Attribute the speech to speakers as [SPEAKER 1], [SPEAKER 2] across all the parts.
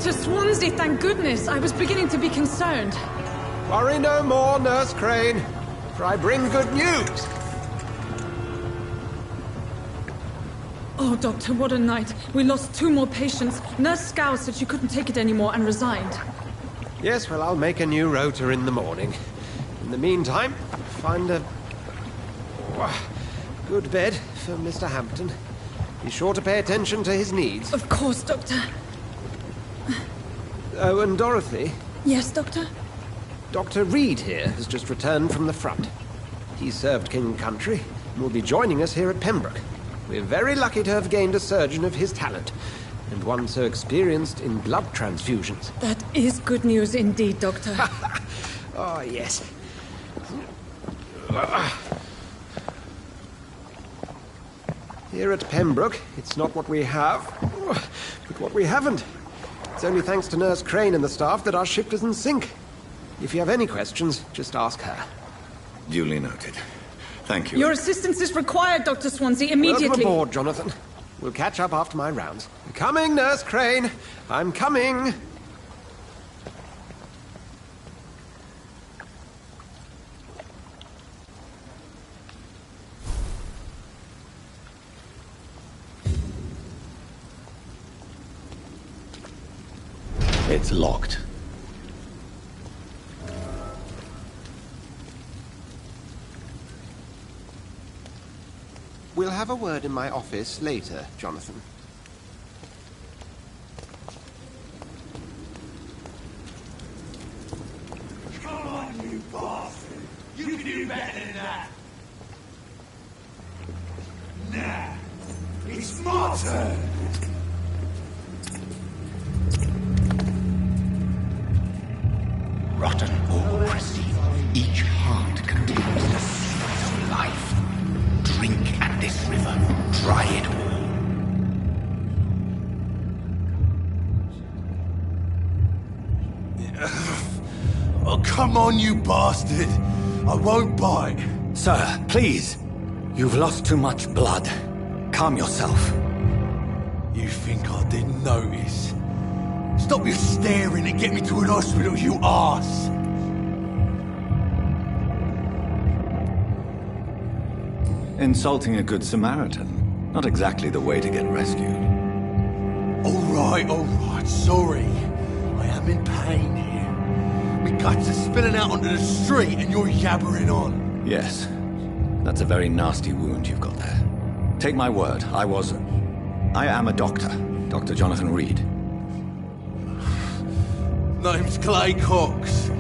[SPEAKER 1] Dr. Swansea, thank goodness. I was beginning to be concerned.
[SPEAKER 2] Worry no more, Nurse Crane, for I bring good news.
[SPEAKER 1] Oh, Doctor, what a night. We lost 2 more patients. Nurse Scow said she couldn't take it anymore and resigned.
[SPEAKER 2] Yes, well, I'll make a new rota in the morning. In the meantime, find a good bed for Mr. Hampton. Be sure to pay attention to his needs.
[SPEAKER 1] Of course, Doctor.
[SPEAKER 2] Oh, and Dorothy?
[SPEAKER 1] Yes, Doctor?
[SPEAKER 2] Dr. Reed here has just returned from the front. He served King and Country and will be joining us here at Pembroke. We're very lucky to have gained a surgeon of his talent, and one so experienced in blood transfusions.
[SPEAKER 1] That is good news indeed, Doctor.
[SPEAKER 2] Oh, yes. Here at Pembroke, it's not what we have, but what we haven't. It's only thanks to Nurse Crane and the staff that our ship doesn't sink. If you have any questions, just ask her.
[SPEAKER 3] Duly noted. Thank you.
[SPEAKER 1] Your assistance is required, Dr. Swansea, immediately.
[SPEAKER 2] Welcome aboard, Jonathan. We'll catch up after my rounds. I'm coming, Nurse Crane. I'm coming.
[SPEAKER 3] It's locked.
[SPEAKER 2] We'll have a word in my office later, Jonathan.
[SPEAKER 4] Come on, you bastard! You can do better than that! Nah, it's my turn!
[SPEAKER 5] Rotten or crystal, each heart contains the seeds of life. Drink at this river, try it all.
[SPEAKER 4] Oh, come on, you bastard! I won't bite!
[SPEAKER 6] Sir, please. You've lost too much blood. Calm yourself.
[SPEAKER 4] You think I didn't notice? Stop your staring and get me to an hospital, you arse!
[SPEAKER 6] Insulting a good Samaritan. Not exactly the way to get rescued.
[SPEAKER 4] Alright, sorry. I am in pain here. My guts are spilling out onto the street and you're yabbering on.
[SPEAKER 6] Yes. That's a very nasty wound you've got there. Take my word, I am a doctor. Dr. Jonathan Reed.
[SPEAKER 4] Name's Clay Cox.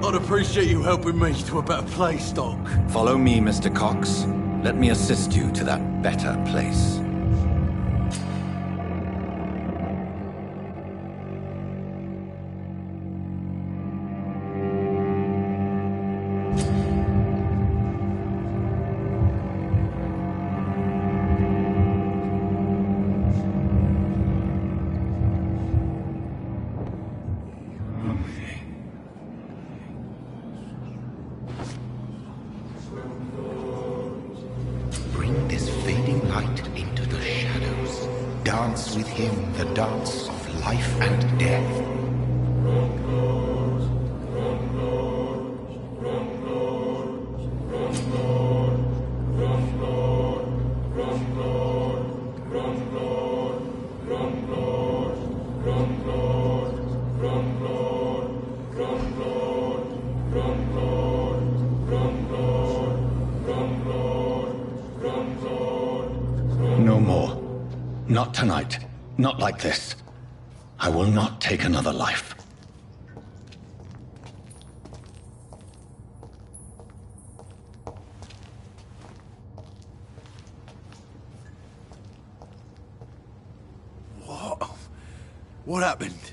[SPEAKER 4] I'd appreciate you helping me to a better place, Doc.
[SPEAKER 6] Follow me, Mr. Cox. Let me assist you to that better place.
[SPEAKER 5] Bring this fading light into the shadows. Dance with him the dance of life and death.
[SPEAKER 6] No more. Not tonight. Not like this. I will not take another life.
[SPEAKER 4] What? What happened?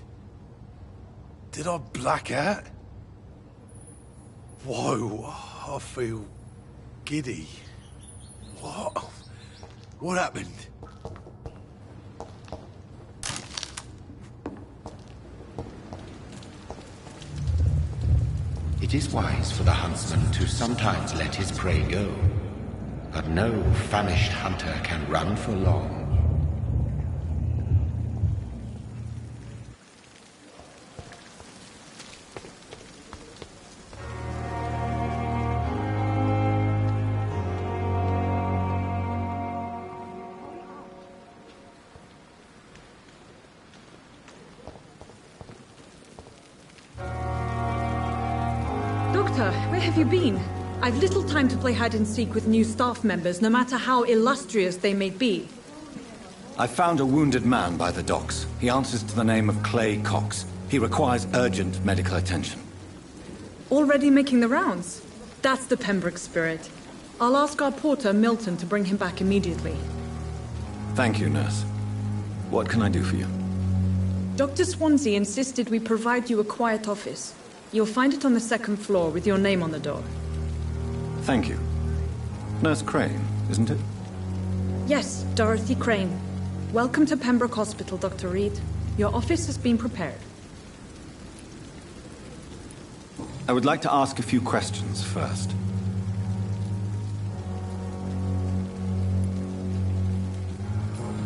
[SPEAKER 4] Did I black out? Whoa, I feel giddy. What? What happened?
[SPEAKER 5] It is wise for the huntsman to sometimes let his prey go, but no famished hunter can run for long.
[SPEAKER 1] Doctor, where have you been? I've little time to play hide-and-seek with new staff members, no matter how illustrious they may be.
[SPEAKER 6] I found a wounded man by the docks. He answers to the name of Clay Cox. He requires urgent medical attention.
[SPEAKER 1] Already making the rounds? That's the Pembroke spirit. I'll ask our porter, Milton, to bring him back immediately.
[SPEAKER 6] Thank you, nurse. What can I do for you?
[SPEAKER 1] Dr. Swansea insisted we provide you a quiet office. You'll find it on the second floor with your name on the door.
[SPEAKER 6] Thank you. Nurse Crane, isn't it?
[SPEAKER 1] Yes, Dorothy Crane. Welcome to Pembroke Hospital, Dr. Reed. Your office has been prepared.
[SPEAKER 6] I would like to ask a few questions first.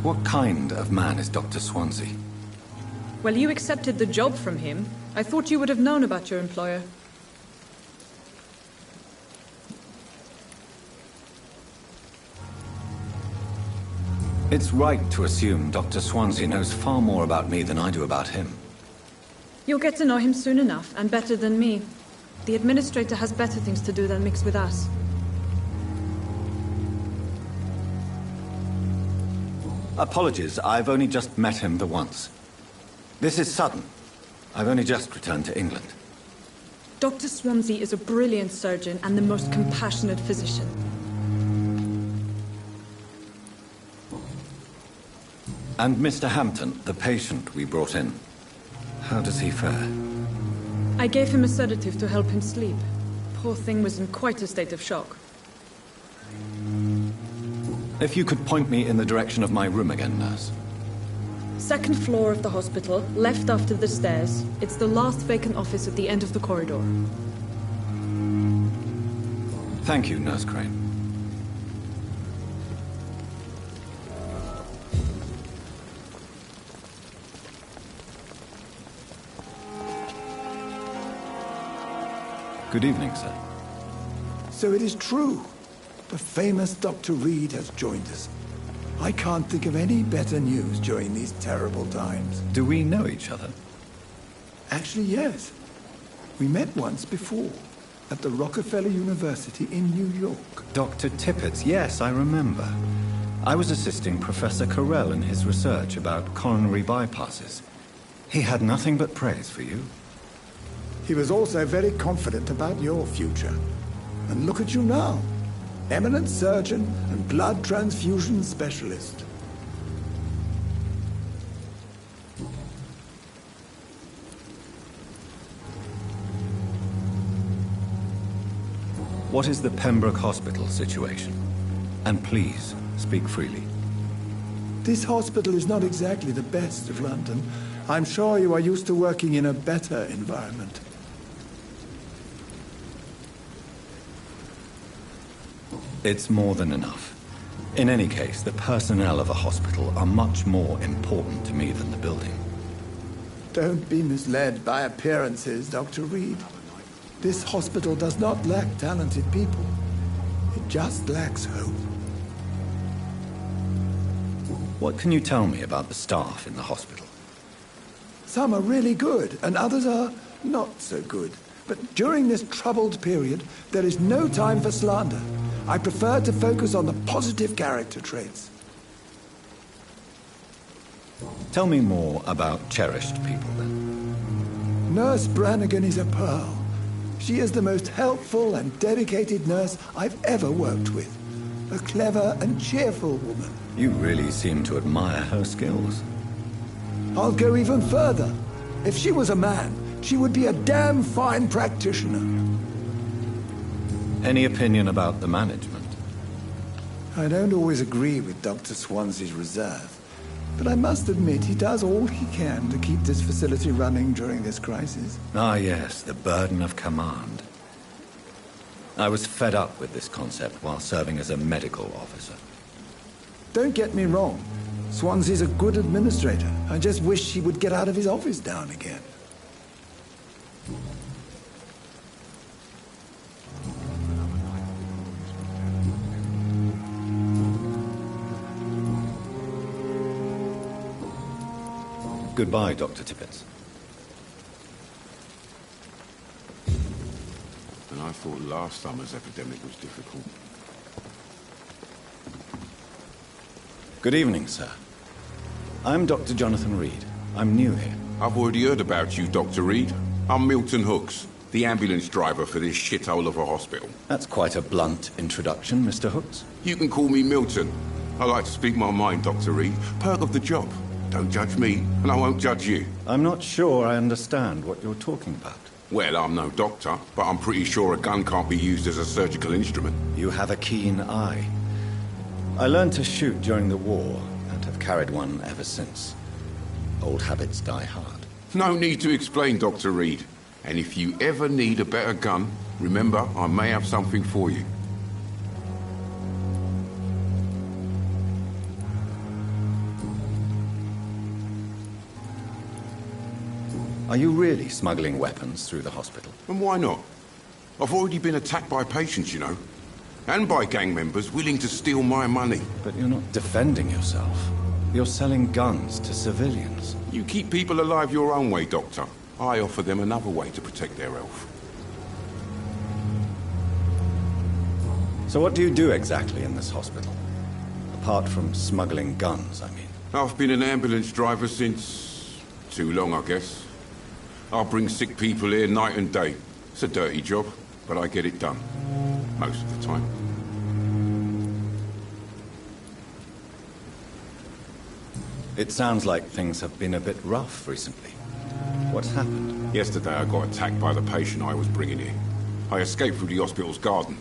[SPEAKER 6] What kind of man is Dr. Swansea?
[SPEAKER 1] Well, you accepted the job from him. I thought you would have known about your employer.
[SPEAKER 6] It's right to assume Dr. Swansea knows far more about me than I do about him.
[SPEAKER 1] You'll get to know him soon enough, and better than me. The administrator has better things to do than mix with us.
[SPEAKER 6] Apologies, I've only just met him the once. This is sudden. I've only just returned to England.
[SPEAKER 1] Dr. Swansea is a brilliant surgeon and the most compassionate physician.
[SPEAKER 6] And Mr. Hampton, the patient we brought in. How does he fare?
[SPEAKER 1] I gave him a sedative to help him sleep. Poor thing was in quite a state of shock.
[SPEAKER 6] If you could point me in the direction of my room again, nurse.
[SPEAKER 1] Second floor of the hospital, left after the stairs. It's the last vacant office at the end of the corridor.
[SPEAKER 6] Thank you, Nurse Crane. Good evening, sir.
[SPEAKER 7] So it is true. The famous Dr. Reed has joined us. I can't think of any better news during these terrible times.
[SPEAKER 6] Do we know each other?
[SPEAKER 7] Actually, yes. We met once before, at the Rockefeller University in New York.
[SPEAKER 6] Dr. Tippett, yes, I remember. I was assisting Professor Carell in his research about coronary bypasses. He had nothing but praise for you.
[SPEAKER 7] He was also very confident about your future. And look at you now. Eminent surgeon and blood transfusion specialist.
[SPEAKER 6] What is the Pembroke Hospital situation? And please, speak freely.
[SPEAKER 7] This hospital is not exactly the best of London. I'm sure you are used to working in a better environment.
[SPEAKER 6] It's more than enough. In any case, the personnel of a hospital are much more important to me than the building.
[SPEAKER 7] Don't be misled by appearances, Dr. Reed. This hospital does not lack talented people. It just lacks hope.
[SPEAKER 6] What can you tell me about the staff in the hospital?
[SPEAKER 7] Some are really good, and others are not so good. But during this troubled period, there is no time for slander. I prefer to focus on the positive character traits.
[SPEAKER 6] Tell me more about cherished people, then.
[SPEAKER 7] Nurse Brannigan is a pearl. She is the most helpful and dedicated nurse I've ever worked with. A clever and cheerful woman.
[SPEAKER 6] You really seem to admire her skills.
[SPEAKER 7] I'll go even further. If she was a man, she would be a damn fine practitioner.
[SPEAKER 6] Any opinion about the management?
[SPEAKER 7] I don't always agree with Dr. Swansea's reserve, but I must admit he does all he can to keep this facility running during this crisis.
[SPEAKER 6] Ah, yes, the burden of command. I was fed up with this concept while serving as a medical officer.
[SPEAKER 7] Don't get me wrong. Swansea's a good administrator. I just wish he would get out of his office now and again.
[SPEAKER 6] Goodbye, Dr. Tippett.
[SPEAKER 3] And I
[SPEAKER 8] I thought last summer's epidemic was difficult.
[SPEAKER 6] Good evening, sir. I'm Dr. Jonathan Reed. I'm new here.
[SPEAKER 8] I've already heard about you, Dr. Reed. I'm Milton Hooks, the ambulance driver for this shithole of a hospital.
[SPEAKER 6] That's quite a blunt introduction, Mr. Hooks.
[SPEAKER 8] You can call me Milton. I like to speak my mind, Dr. Reed. Perk of the job. Don't judge me, and I won't judge you.
[SPEAKER 6] I'm not sure I understand what you're talking about.
[SPEAKER 8] Well, I'm no doctor, but I'm pretty sure a gun can't be used as a surgical instrument.
[SPEAKER 6] You have a keen eye. I learned to shoot during the war, and have carried one ever since. Old habits die hard.
[SPEAKER 8] No need to explain, Dr. Reed. And if you ever need a better gun, remember, I may have something for you.
[SPEAKER 6] Are you really smuggling weapons through the hospital?
[SPEAKER 8] And why not? I've already been attacked by patients, you know. And by gang members willing to steal my money.
[SPEAKER 6] But you're not defending yourself. You're selling guns to civilians.
[SPEAKER 8] You keep people alive your own way, Doctor. I offer them another way to protect their health.
[SPEAKER 6] So what do you do exactly in this hospital? Apart from smuggling guns, I mean.
[SPEAKER 8] I've been an ambulance driver since... too long, I guess. I bring sick people here night and day. It's a dirty job, but I get it done. Most of the time.
[SPEAKER 6] It sounds like things have been a bit rough recently. What's happened?
[SPEAKER 8] Yesterday I got attacked by the patient I was bringing here. I escaped through the hospital's garden,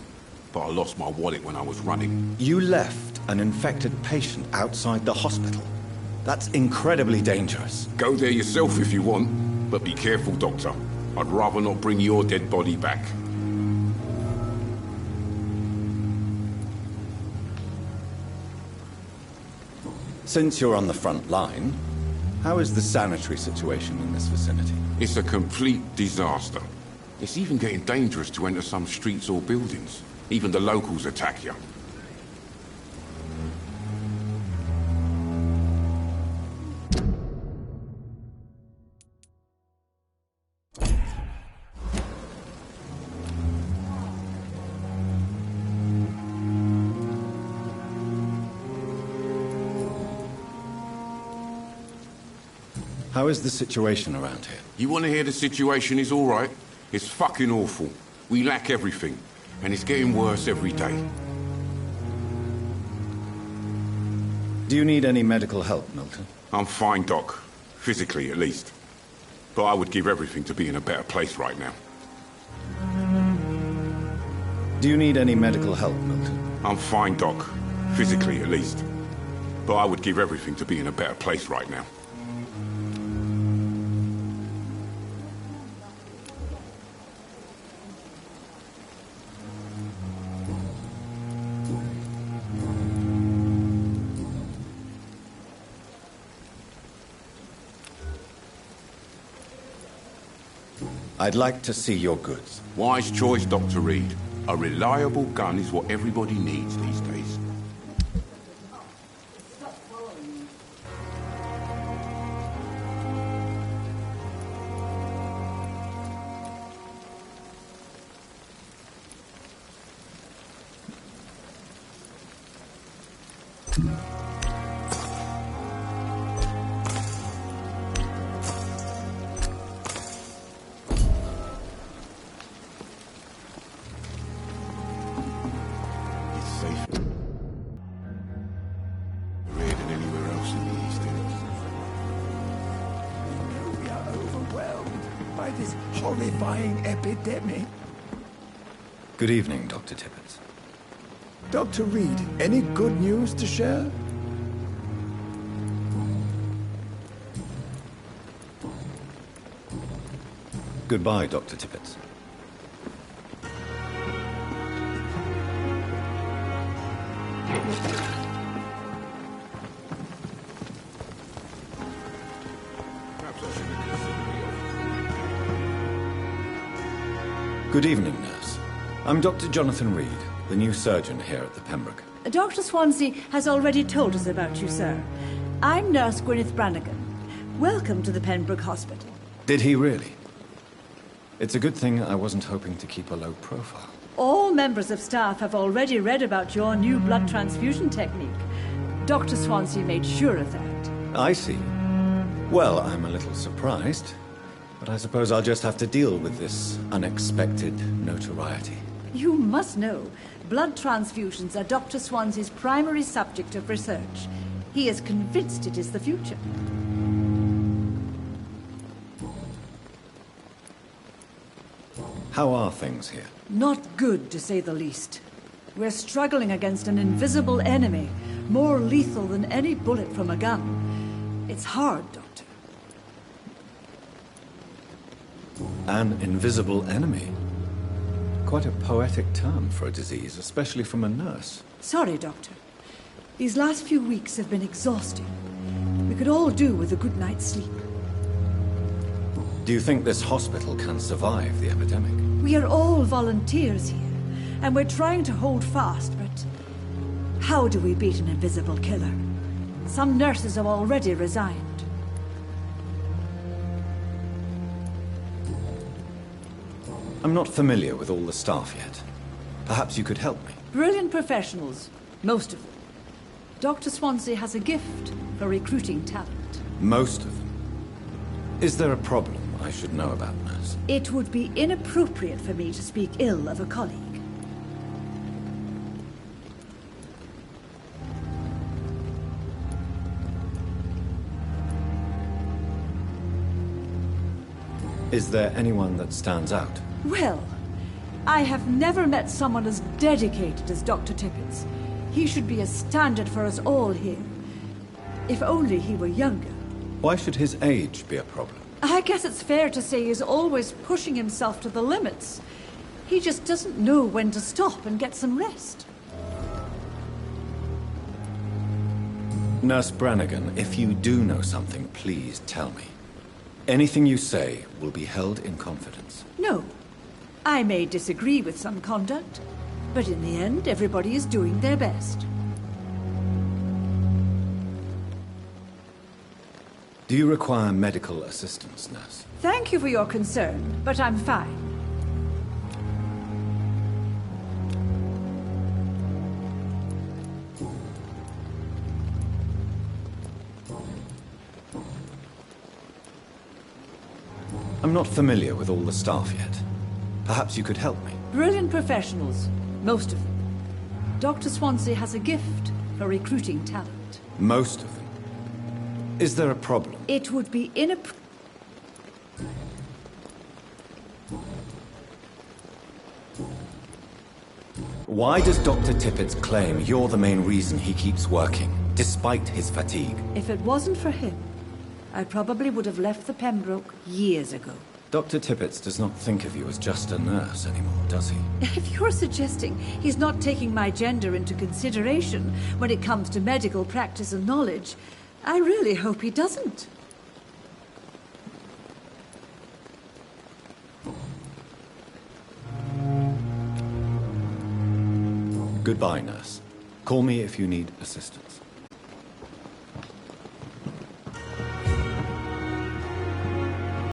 [SPEAKER 8] but I lost my wallet when I was running.
[SPEAKER 6] You left an infected patient outside the hospital? That's incredibly dangerous.
[SPEAKER 8] Go there yourself if you want, but be careful, Doctor. I'd rather not bring your dead body back.
[SPEAKER 6] Since you're on the front line, how is the sanitary situation in this vicinity?
[SPEAKER 8] It's a complete disaster. It's even getting dangerous to enter some streets or buildings. Even the locals attack you.
[SPEAKER 6] How is the situation around here?
[SPEAKER 8] You want to hear the situation is all right? It's fucking awful. We lack everything, and it's getting worse every day.
[SPEAKER 6] Do you need any medical help, Milton?
[SPEAKER 8] I'm fine, Doc. Physically, at least. But I would give everything to be in a better place right now.
[SPEAKER 6] Do you need any medical help, Milton?
[SPEAKER 8] I'm fine, Doc. Physically, at least. But I would give everything to be in a better place right now.
[SPEAKER 6] I'd like to see your goods.
[SPEAKER 8] Wise choice, Dr. Reed. A reliable gun is what everybody needs these days.
[SPEAKER 7] Horrifying epidemic.
[SPEAKER 6] Good evening, Dr. Tippett.
[SPEAKER 7] Dr. Reed, any good news to share?
[SPEAKER 6] Goodbye, Dr. Tippett. Good evening, nurse. I'm Dr. Jonathan Reed, the new surgeon here at the Pembroke.
[SPEAKER 9] Dr. Swansea has already told us about you, sir. I'm Nurse Gwyneth Brannigan. Welcome to the Pembroke Hospital.
[SPEAKER 6] Did he really? It's a good thing I wasn't hoping to keep a low profile.
[SPEAKER 9] All members of staff have already read about your new blood transfusion technique. Dr. Swansea made sure of that.
[SPEAKER 6] I see. Well, I'm a little surprised, but I suppose I'll just have to deal with this unexpected notoriety.
[SPEAKER 9] You must know, blood transfusions are Dr. Swansea's primary subject of research. He is convinced it is the future.
[SPEAKER 6] How are things here?
[SPEAKER 9] Not good, to say the least. We're struggling against an invisible enemy, more lethal than any bullet from a gun. It's hard, Doctor.
[SPEAKER 6] An invisible enemy? Quite a poetic term for a disease, especially from a nurse.
[SPEAKER 9] Sorry, Doctor. These last few weeks have been exhausting. We could all do with a good night's sleep.
[SPEAKER 6] Do you think this hospital can survive the epidemic?
[SPEAKER 9] We are all volunteers here, and we're trying to hold fast, but how do we beat an invisible killer? Some nurses have already resigned.
[SPEAKER 6] I'm not familiar with all the staff yet. Perhaps you could help me.
[SPEAKER 9] Brilliant professionals, most of them. Dr. Swansea has a gift for recruiting talent.
[SPEAKER 6] Most of them. Is there a problem I should know about, nurse?
[SPEAKER 9] It would be inappropriate for me to speak ill of a colleague.
[SPEAKER 6] Is there anyone that stands out?
[SPEAKER 9] Well, I have never met someone as dedicated as Dr. Tippett's. He should be a standard for us all here. If only he were younger.
[SPEAKER 6] Why should his age be a problem?
[SPEAKER 9] I guess it's fair to say he's always pushing himself to the limits. He just doesn't know when to stop and get some rest.
[SPEAKER 6] Nurse Brannigan, if you do know something, please tell me. Anything you say will be held in confidence.
[SPEAKER 9] No. I may disagree with some conduct, but in the end, everybody is doing their best.
[SPEAKER 6] Do you require medical assistance, nurse?
[SPEAKER 9] Thank you for your concern, but I'm fine.
[SPEAKER 6] I'm not familiar with all the staff yet. Perhaps you could help me.
[SPEAKER 9] Brilliant professionals, most of them. Dr. Swansea has a gift for recruiting talent.
[SPEAKER 6] Most of them. Is there a problem?
[SPEAKER 9] It would be inappropriate.
[SPEAKER 6] Why does Dr. Tippett claim you're the main reason he keeps working, despite his fatigue?
[SPEAKER 9] If it wasn't for him, I probably would have left the Pembroke years ago.
[SPEAKER 6] Dr. Tippett does not think of you as just a nurse anymore, does he?
[SPEAKER 9] If you're suggesting he's not taking my gender into consideration when it comes to medical practice and knowledge, I really hope he doesn't.
[SPEAKER 6] Goodbye, nurse. Call me if you need assistance.